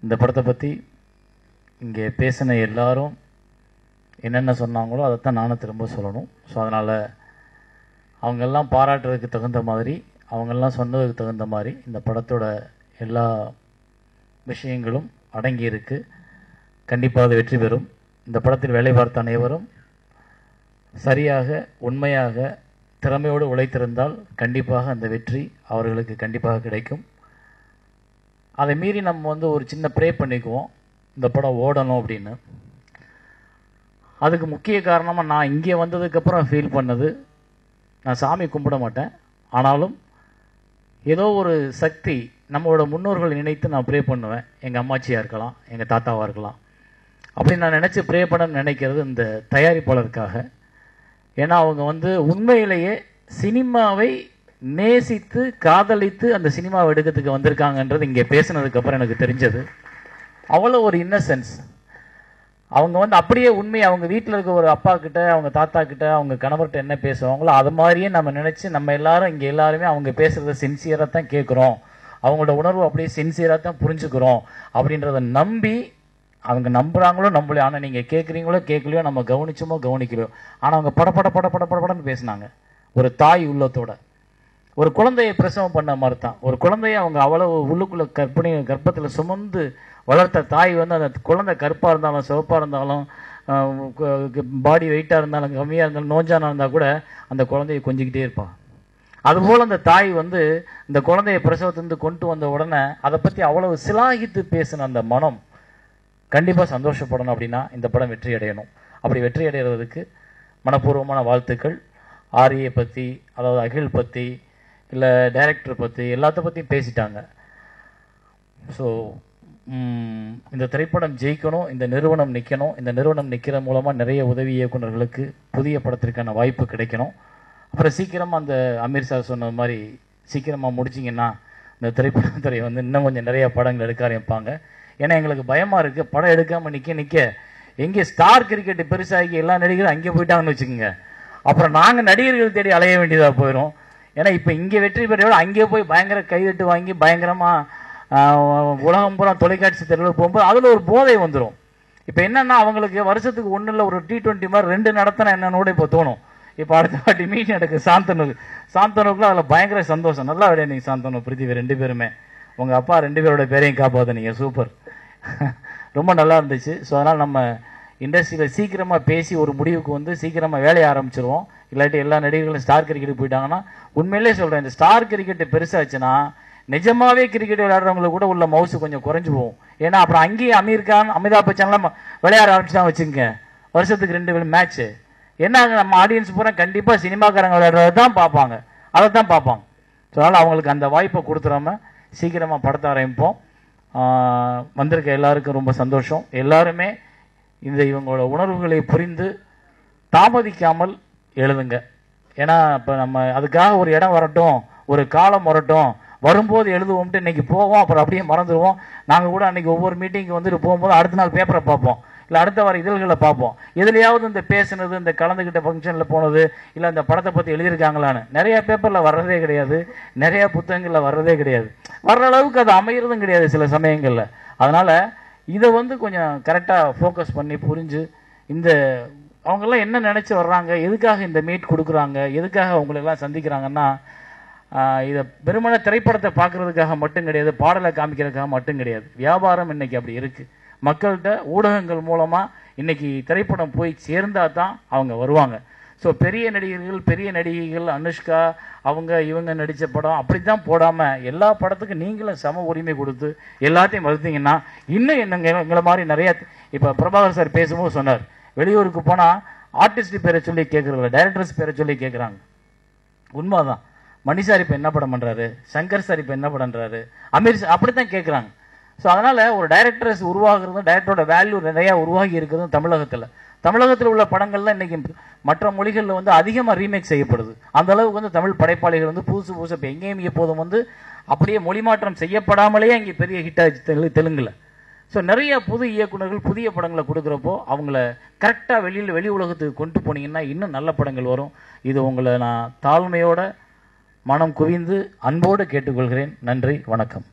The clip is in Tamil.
இந்த படத்தை பற்றி இங்கே பேசின எல்லாரும் என்னென்ன சொன்னாங்களோ அதைத்தான் நானும் திரும்ப சொல்லணும். ஸோ அதனால் அவங்கெல்லாம் பாராட்டுறதுக்கு தகுந்த மாதிரி, அவங்கெல்லாம் சொன்னதுக்கு தகுந்த மாதிரி இந்த படத்தோட எல்லா விஷயங்களும் அடங்கி இருக்கு. கண்டிப்பாக அது வெற்றி பெறும். இந்த படத்தில் வேலை பார்த்த அனைவரும் சரியாக, உண்மையாக, திறமையோடு உழைத்திருந்தால் கண்டிப்பாக அந்த வெற்றி அவர்களுக்கு கண்டிப்பாக கிடைக்கும். அதை மீறி நம்ம ஒரு சின்ன ப்ரே பண்ணிக்குவோம், இந்த படம் ஓடணும் அப்படின்னு. அதுக்கு முக்கிய காரணமாக நான் இங்கே வந்ததுக்கப்புறம் ஃபீல் பண்ணது, நான் சாமி கும்பிட மாட்டேன், ஆனாலும் ஏதோ ஒரு சக்தி நம்மளோட முன்னோர்கள் நினைத்து நான் ப்ரே பண்ணுவேன். எங்கள் அம்மாச்சியாக இருக்கலாம், எங்கள் தாத்தாவாக இருக்கலாம், அப்படி நான் நினச்சி ப்ரே பண்ண நினைக்கிறது இந்த தயாரிப்பாளருக்காக. ஏன்னா அவங்க உண்மையிலேயே சினிமாவை நேசித்து காதலித்து அந்த சினிமாவை எடுக்கிறதுக்கு வந்திருக்காங்கன்றது இங்கே பேசினதுக்கப்புறம் எனக்கு தெரிஞ்சது. அவ்வளோ ஒரு இன்னசென்ஸ். அவங்க அப்படியே உண்மையை அவங்க வீட்டில் இருக்க ஒரு அப்பா கிட்ட, அவங்க தாத்தா கிட்ட, அவங்க கணவர்கிட்ட என்ன பேசுவாங்களோ அது மாதிரியே நம்ம நினச்சி நம்ம எல்லாரும் இங்கே எல்லாருமே அவங்க பேசுகிறத சின்சியராக தான் கேட்குறோம், அவங்களோட உணர்வு அப்படியே சின்சியராக தான் புரிஞ்சுக்கிறோம் அப்படின்றத நம்பி அவங்க நம்புகிறாங்களோ நம்பலையோ, ஆனால் நீங்கள் கேட்குறீங்களோ கேட்கலையோ, நம்ம கவனிச்சோமோ கவனிக்கலையோ, ஆனால் அவங்க படப்படன்னு பேசினாங்க. ஒரு தாய் உள்ளத்தோட ஒரு குழந்தையை பிரசவம் பண்ண மாதிரி தான். ஒரு குழந்தைய அவங்க அவ்வளவு உள்ளுக்குள்ள கர்ப்பத்தில் சுமந்து வளர்த்த தாய் அந்த குழந்தை கருப்பாக இருந்தாலும், சிவப்பாக இருந்தாலும், பாடி வெயிட்டாக இருந்தாலும், கம்மியாக இருந்தாலும், நோஞ்சானா இருந்தால் கூட அந்த குழந்தையை கொஞ்சிக்கிட்டே இருப்பான். அதுபோல் அந்த தாய் இந்த குழந்தைய பிரசவத்திலிருந்து கொண்டு வந்த உடனே அதை பற்றி அவ்வளவு சிலாகித்து பேசின அந்த மனம் கண்டிப்பாக சந்தோஷப்படணும். அப்படின்னா இந்த படம் வெற்றி அடையணும். அப்படி வெற்றி அடைகிறதுக்கு மனப்பூர்வமான வாழ்த்துக்கள். ஆரியை பற்றி, அதாவது அகில் பற்றி, இல்லை டைரக்டர் பற்றி, எல்லாத்த பற்றியும் பேசிட்டாங்க. ஸோ இந்த திரைப்படம் ஜெயிக்கணும், இந்த நிறுவனம் நிற்கணும். இந்த நிறுவனம் நிற்கிற மூலமாக நிறைய உதவி இயக்குநர்களுக்கு புதிய படத்திற்கான வாய்ப்பு கிடைக்கணும். அப்புறம் சீக்கிரமாக அந்த அமீர் சார் சொன்ன மாதிரி சீக்கிரமாக முடிச்சிங்கன்னா இந்த திரைப்படத்துறை இன்னும் கொஞ்சம் நிறைய படங்கள் எடுக்க ஆரம்பிப்பாங்க. ஏன்னா எங்களுக்கு பயமாக இருக்குது, படம் எடுக்காமல் நிற்க எங்கே ஸ்டார் கிரிக்கெட்டு பெருசாகி எல்லா நடிகரும் அங்கே போயிட்டாங்கன்னு வச்சுக்கோங்க, அப்புறம் நாங்கள் நடிகர்கள் தேடி அலைய வேண்டியதாக போயிடும். ஏன்னா இப்போ இங்கே வெற்றி பெற்றோட அங்கே போய் பயங்கர கைதட்டு வாங்கி பயங்கரமாக உலகம் பூரா தொலைக்காட்சி தெருவில் போகும்போது அதில் ஒரு போதை வந்துடும். இப்போ என்னென்னா அவங்களுக்கு வருஷத்துக்கு ஒன்றும் இல்லை, ஒரு T20 மாதிரி 2 நடத்தினா என்னன்னோட இப்போ தோணும். இப்போ அடுத்த வாட்டி மீட்டிங் நடக்கு சாந்தனுக்குள்ள அதில் பயங்கர சந்தோஷம். நல்லா விட நீங்கள் சாந்தனு பிருத்திவி 2 பேருமே, உங்கள் அப்பா 2 பேரோட பேரையும் காப்பாற்ற நீங்கள் சூப்பர், ரொம்ப நல்லா இருந்துச்சு. ஸோ அதனால் நம்ம இண்டஸ்ட்ரியில் சீக்கிரமாக பேசி ஒரு முடிவுக்கு சீக்கிரமாக வேலையை ஆரம்பிச்சிருவோம். இல்லாட்டி எல்லா நடிகர்களும் ஸ்டார் கிரிக்கெட்டுக்கு போயிட்டாங்கன்னா, உண்மையிலே சொல்கிறேன், இந்த ஸ்டார் கிரிக்கெட்டு பெருசாச்சுன்னா நிஜமாவே கிரிக்கெட் விளையாடுறவங்களுக்கு கூட உள்ள மவுசு கொஞ்சம் குறைஞ்சி போகும். ஏன்னா அப்புறம் அங்கேயே அமீர் கான், அமிதாப் பச்சன்லாம் விளையாட ஆரம்பிச்சுதான் வச்சுங்க, வருஷத்துக்கு 2 மேட்ச்சு. என்ன நம்ம ஆடியன்ஸ் பூரா கண்டிப்பாக சினிமாக்காரங்க விளையாடுறத தான் பார்ப்பாங்க, அதை தான் பார்ப்பாங்க. ஸோ அதனால் அவங்களுக்கு அந்த வாய்ப்பை கொடுத்துடாம சீக்கிரமாக படத்தை ஆரம்பிப்போம். வந்திருக்க எல்லாருக்கும் ரொம்ப சந்தோஷம். எல்லாருமே இவங்களோட உணர்வுகளை புரிந்து தாமதிக்காமல் எழுதுங்க. ஏன்னா இப்போ நம்ம அதுக்காக ஒரு இடம் வரட்டும், ஒரு காலம் வரட்டும், வரும்போது எழுதுவோம்ட்டு இன்னைக்கு போவோம், அப்புறம் அப்படியே மறந்துடுவோம். நாங்கள் கூட அன்னைக்கு ஒவ்வொரு மீட்டிங்கு போகும்போது அடுத்த நாள் பேப்பரை பார்ப்போம், இல்லை அடுத்த வார இதழ்களை பார்ப்போம். எதுலையாவது இந்த பேசுனது, இந்த கலந்துக்கிட்ட ஃபங்க்ஷனில் போனது, இல்லை இந்த படத்தை பற்றி எழுதியிருக்காங்களான்னு நிறைய பேப்பரில் வர்றதே கிடையாது, நிறைய புத்தகங்களில் வர்றதே கிடையாது, வர்ற அளவுக்கு அது அமைகிறதும் கிடையாது சில சமயங்களில். அதனால் இதை கொஞ்சம் கரெக்டாக ஃபோக்கஸ் பண்ணி புரிஞ்சு, இந்த அவங்கெல்லாம் என்ன நினச்சி வர்றாங்க, எதுக்காக இந்த மீட் கொடுக்குறாங்க, எதுக்காக அவங்களெல்லாம் சந்திக்கிறாங்கன்னா, இதை வெறுமனே திரைப்படத்தை பார்க்குறதுக்காக மட்டும் கிடையாது, பாடலை காமிக்கிறதுக்காக மட்டும் கிடையாது. வியாபாரம் இன்னைக்கு அப்படி இருக்குது. மக்கள்கிட்ட ஊடகங்கள் மூலமாக இன்னைக்கு திரைப்படம் போய் சேர்ந்தால் தான் அவங்க வருவாங்க. ஸோ பெரிய நடிகர்கள், பெரிய நடிகைகள், அனுஷ்கா இவங்க நடித்த படம் அப்படி தான் போடாமல் எல்லா படத்துக்கும் நீங்களும் சம உரிமை கொடுத்து எல்லாத்தையும் மறுத்தீங்கன்னா இன்னும் எங்களை மாதிரி நிறைய. இப்போ பிரபாகர் சார் பேசும்போது சொன்னார், வெளியூருக்கு போனால் ஆர்டிஸ்ட் பேரை சொல்லி கேட்குறதில்ல, டைரக்டர்ஸ் பேரை சொல்லி கேட்குறாங்க. உண்மைதான். மணி சார் இப்போ என்ன படம் பண்ணுறாரு, சங்கர் சார் இப்போ என்ன பண்ணுறாரு, அமீர் சார் அப்படி தான் கேட்குறாங்க. ஸோ அதனால் ஒரு டைரக்டர்ஸ் உருவாகிறதும், டைரக்டரோட வேல்யூ நிறையா உருவாகி இருக்கிறதும் தமிழகத்தில் உள்ள படங்கள்லாம் இன்றைக்கி மற்ற மொழிகளில் அதிகமாக ரீமேக் செய்யப்படுது. அந்த அளவுக்கு தமிழ் படைப்பாளிகள் புதுசு இப்போ எங்கேயும் எப்போதும் அப்படியே மொழி மாற்றம் செய்யப்படாமலேயே இங்கே பெரிய ஹிட் ஆச்சு தெலுங்கில். ஸோ நிறைய புது இயக்குநர்கள் புதிய படங்களை கொடுக்குறப்போ அவங்கள கரெக்டாக வெளி உலகத்துக்கு கொண்டு போனீங்கன்னா இன்னும் நல்ல படங்கள் வரும். இது உங்களை நான் தாழ்மையோட மனம் குவிந்து அன்போடு கேட்டுக்கொள்கிறேன். நன்றி, வணக்கம்.